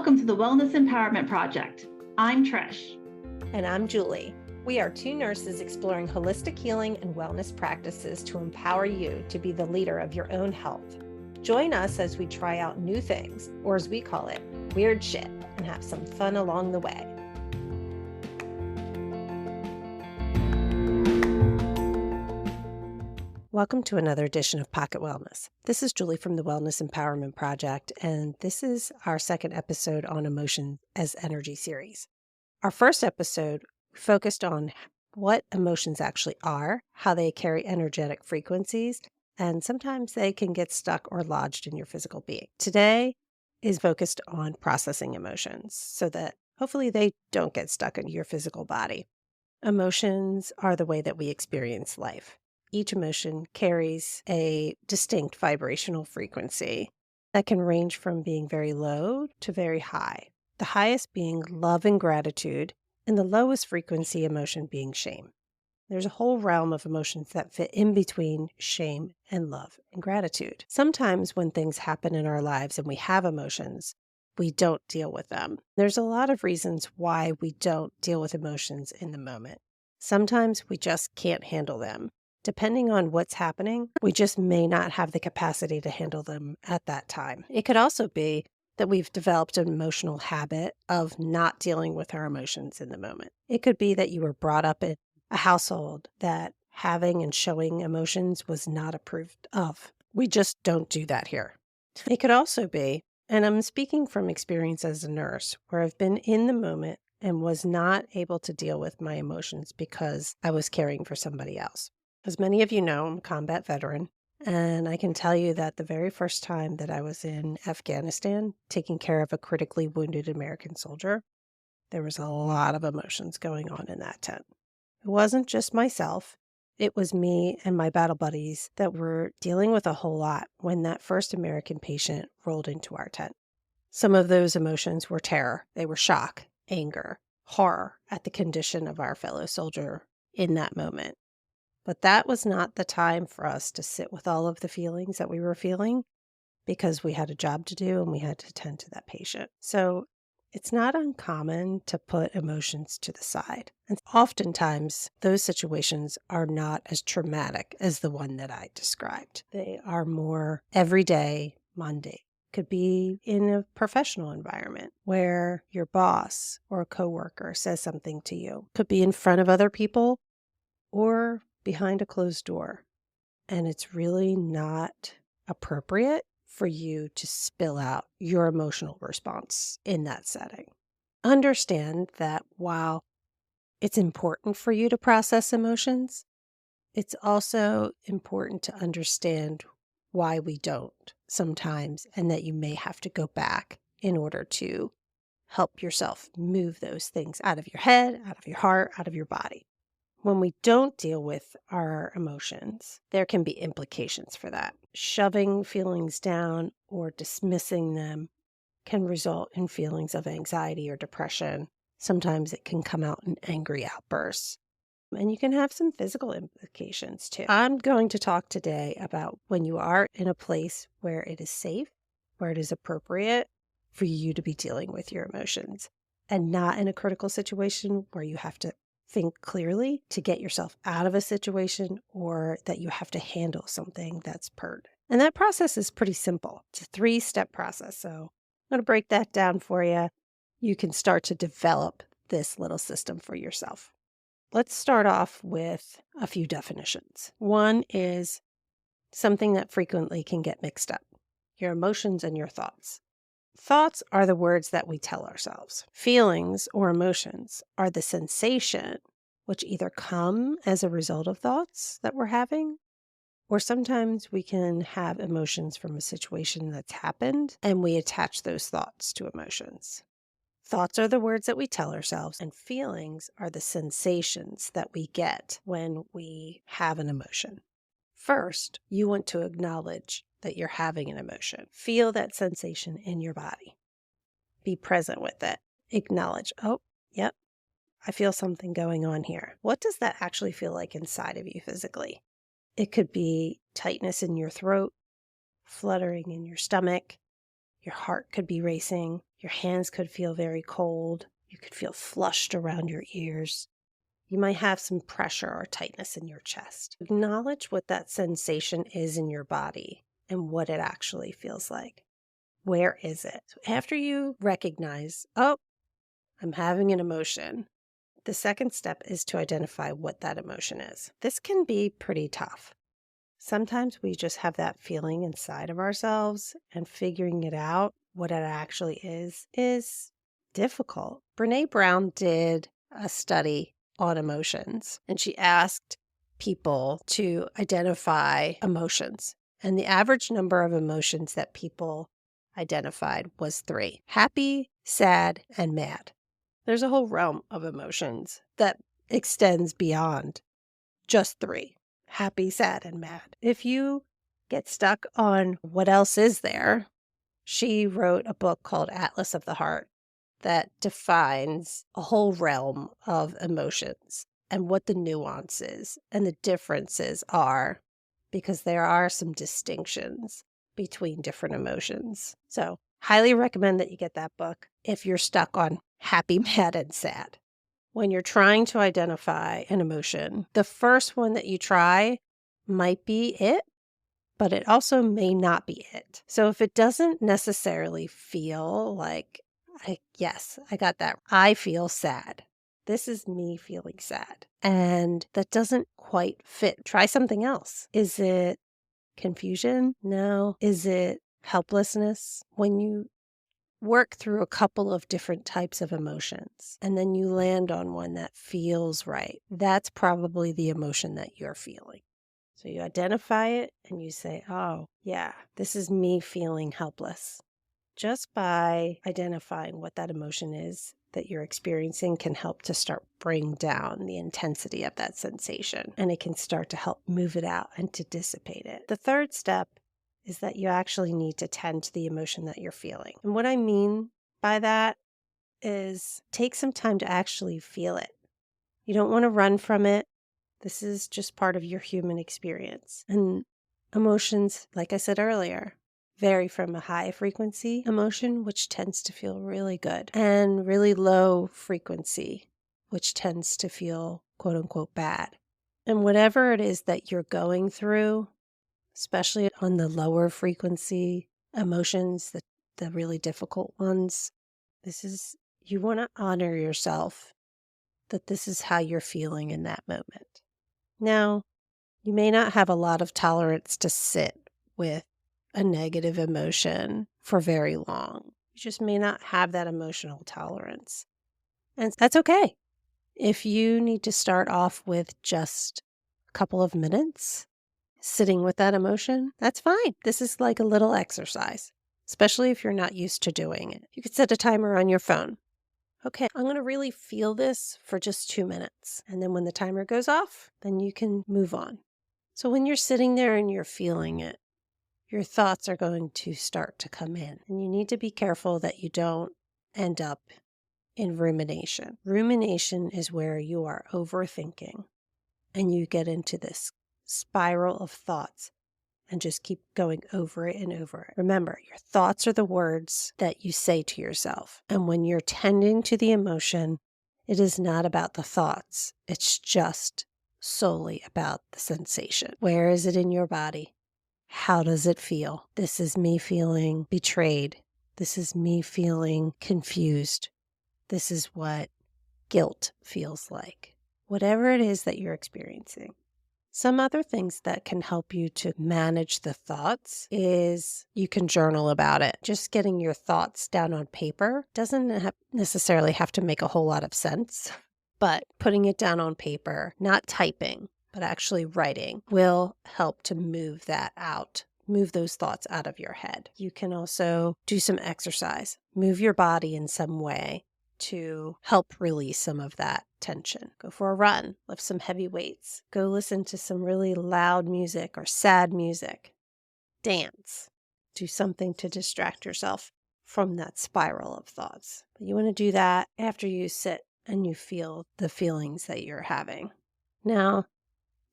Welcome to the Wellness Empowerment Project. I'm Trish. And I'm Julie. We are two nurses exploring holistic healing and wellness practices to empower you to be the leader of your own health. Join us as we try out new things, or as we call it, weird shit, and have some fun along the way. Welcome to another edition of Pocket Wellness. This is Julie from the Wellness Empowerment Project, and this is our second episode on Emotion as Energy series. Our first episode focused on what emotions actually are, how they carry energetic frequencies, and sometimes they can get stuck or lodged in your physical being. Today is focused on processing emotions so that hopefully they don't get stuck in your physical body. Emotions are the way that we experience life. Each emotion carries a distinct vibrational frequency that can range from being very low to very high. The highest being love and gratitude, and the lowest frequency emotion being shame. There's a whole realm of emotions that fit in between shame and love and gratitude. Sometimes when things happen in our lives and we have emotions, we don't deal with them. There's a lot of reasons why we don't deal with emotions in the moment. Sometimes we just can't handle them. Depending on what's happening, we just may not have the capacity to handle them at that time. It could also be that we've developed an emotional habit of not dealing with our emotions in the moment. It could be that you were brought up in a household that having and showing emotions was not approved of. We just don't do that here. It could also be, and I'm speaking from experience as a nurse, where I've been in the moment and was not able to deal with my emotions because I was caring for somebody else. As many of you know, I'm a combat veteran, and I can tell you that the very first time that I was in Afghanistan taking care of a critically wounded American soldier, there was a lot of emotions going on in that tent. It wasn't just myself. It was me and my battle buddies that were dealing with a whole lot when that first American patient rolled into our tent. Some of those emotions were terror. They were shock, anger, horror at the condition of our fellow soldier in that moment. But that was not the time for us to sit with all of the feelings that we were feeling because we had a job to do and we had to tend to that patient. So it's not uncommon to put emotions to the side. And oftentimes those situations are not as traumatic as the one that I described. They are more everyday, mundane. Could be in a professional environment where your boss or a coworker says something to you. Could be in front of other people or behind a closed door. And it's really not appropriate for you to spill out your emotional response in that setting. Understand that while it's important for you to process emotions, it's also important to understand why we don't sometimes, and that you may have to go back in order to help yourself move those things out of your head, out of your heart, out of your body. When we don't deal with our emotions, there can be implications for that. Shoving feelings down or dismissing them can result in feelings of anxiety or depression. Sometimes it can come out in angry outbursts. And you can have some physical implications too. I'm going to talk today about when you are in a place where it is safe, where it is appropriate for you to be dealing with your emotions, and not in a critical situation where you have to think clearly to get yourself out of a situation or that you have to handle something that's pertinent. And that process is pretty simple. It's a 3-step process. So I'm going to break that down for you. You can start to develop this little system for yourself. Let's start off with a few definitions. One is something that frequently can get mixed up: your emotions and your thoughts. Thoughts are the words that we tell ourselves. Feelings or emotions are the sensation which either come as a result of thoughts that we're having, or sometimes we can have emotions from a situation that's happened and we attach those thoughts to emotions. Thoughts are the words that we tell ourselves, and feelings are the sensations that we get when we have an emotion. First, you want to acknowledge that you're having an emotion. Feel that sensation in your body. Be present with it. Acknowledge, oh, yep, I feel something going on here. What does that actually feel like inside of you physically? It could be tightness in your throat, fluttering in your stomach. Your heart could be racing. Your hands could feel very cold. You could feel flushed around your ears. You might have some pressure or tightness in your chest. Acknowledge what that sensation is in your body and what it actually feels like. Where is it? So after you recognize, oh, I'm having an emotion, the second step is to identify what that emotion is. This can be pretty tough. Sometimes we just have that feeling inside of ourselves, and figuring it out, what it actually is difficult. Brene Brown did a study on emotions, and she asked people to identify emotions. And the average number of emotions that people identified was 3: happy, sad, and mad. There's a whole realm of emotions that extends beyond just 3: happy, sad, and mad. If you get stuck on what else is there, she wrote a book called Atlas of the Heart that defines a whole realm of emotions and what the nuances and the differences are, because there are some distinctions between different emotions. So, highly recommend that you get that book if you're stuck on happy, mad, and sad. When you're trying to identify an emotion, the first one that you try might be it, but it also may not be it. So if it doesn't necessarily feel like, yes, I got that. I feel sad. This is me feeling sad. And that doesn't quite fit. Try something else. Is it confusion? No. Is it helplessness? When you work through a couple of different types of emotions and then you land on one that feels right, that's probably the emotion that you're feeling. So you identify it and you say, oh, yeah, this is me feeling helpless. Just by identifying what that emotion is that you're experiencing can help to start bring down the intensity of that sensation, and it can start to help move it out and to dissipate it. The third step is that you actually need to tend to the emotion that you're feeling. And what I mean by that is take some time to actually feel it. You don't want to run from it. This is just part of your human experience. And emotions, like I said earlier, vary from a high frequency emotion, which tends to feel really good, and really low frequency, which tends to feel quote unquote bad. And whatever it is that you're going through, especially on the lower frequency emotions, the really difficult ones, you want to honor yourself that this is how you're feeling in that moment. Now, you may not have a lot of tolerance to sit with a negative emotion for very long. You just may not have that emotional tolerance. And that's okay. If you need to start off with just a couple of minutes sitting with that emotion, that's fine. This is like a little exercise, especially if you're not used to doing it. You could set a timer on your phone. Okay, I'm going to really feel this for just 2 minutes. And then when the timer goes off, then you can move on. So when you're sitting there and you're feeling it, your thoughts are going to start to come in. And you need to be careful that you don't end up in rumination. Rumination is where you are overthinking and you get into this spiral of thoughts and just keep going over it and over it. Remember, your thoughts are the words that you say to yourself. And when you're tending to the emotion, it is not about the thoughts. It's just solely about the sensation. Where is it in your body? How does it feel? This is me feeling betrayed. This is me feeling confused. This is what guilt feels like. Whatever it is that you're experiencing. Some other things that can help you to manage the thoughts is you can journal about it. Just getting your thoughts down on paper doesn't necessarily have to make a whole lot of sense, but putting it down on paper, not typing, but actually writing, will help to move that out. Move those thoughts out of your head. You can also do some exercise, move your body in some way to help release some of that tension. Go for a run, lift some heavy weights, go listen to some really loud music or sad music, dance, do something to distract yourself from that spiral of thoughts. But you want to do that after you sit and you feel the feelings that you're having. Now,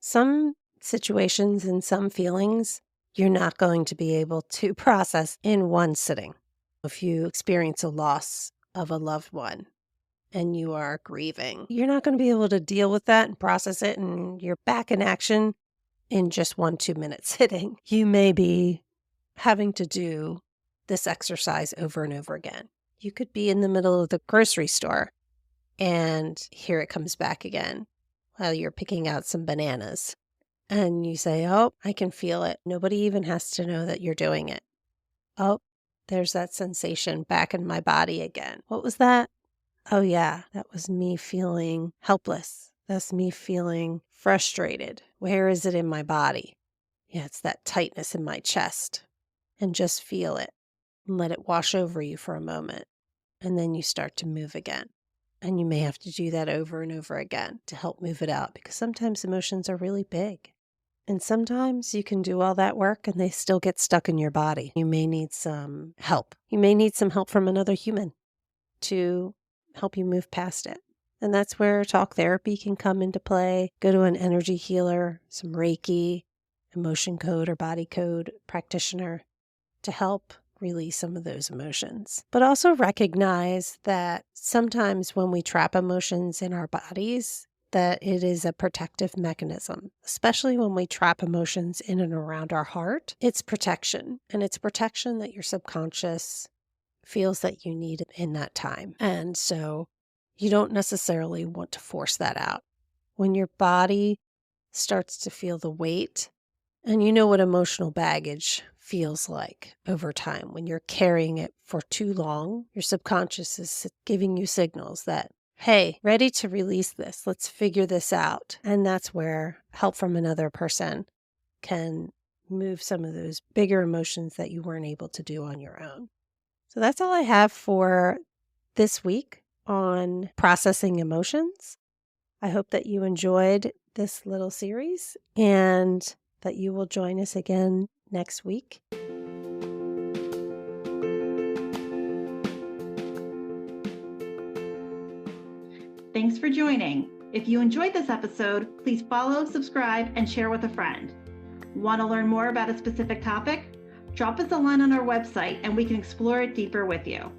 some situations and some feelings you're not going to be able to process in one sitting. If you experience a loss of a loved one and you are grieving, you're not going to be able to deal with that and process it, and you're back in action in just 1-2 minute sitting. You may be having to do this exercise over and over again. You could be in the middle of the grocery store and here it comes back again while you're picking out some bananas. And you say, oh, I can feel it. Nobody even has to know that you're doing it. Oh, there's that sensation back in my body again. What was that? Oh, yeah, that was me feeling helpless. That's me feeling frustrated. Where is it in my body? Yeah, it's that tightness in my chest. And just feel it and let it wash over you for a moment. And then you start to move again. And you may have to do that over and over again to help move it out, because sometimes emotions are really big. And sometimes you can do all that work and they still get stuck in your body. You may need some help. You may need some help from another human to help you move past it. And that's where talk therapy can come into play. Go to an energy healer, some Reiki, emotion code or body code practitioner to help release some of those emotions. But also recognize that sometimes when we trap emotions in our bodies, that it is a protective mechanism, especially when we trap emotions in and around our heart. It's protection, and it's protection that your subconscious feels that you need in that time. And so you don't necessarily want to force that out. When your body starts to feel the weight, and you know what emotional baggage feels like over time. When you're carrying it for too long, your subconscious is giving you signals that, hey, ready to release this. Let's figure this out. And that's where help from another person can move some of those bigger emotions that you weren't able to do on your own. So that's all I have for this week on processing emotions. I hope that you enjoyed this little series and that you will join us again next week. Thanks for joining. If you enjoyed this episode, please follow, subscribe, and share with a friend. Want to learn more about a specific topic? Drop us a line on our website and we can explore it deeper with you.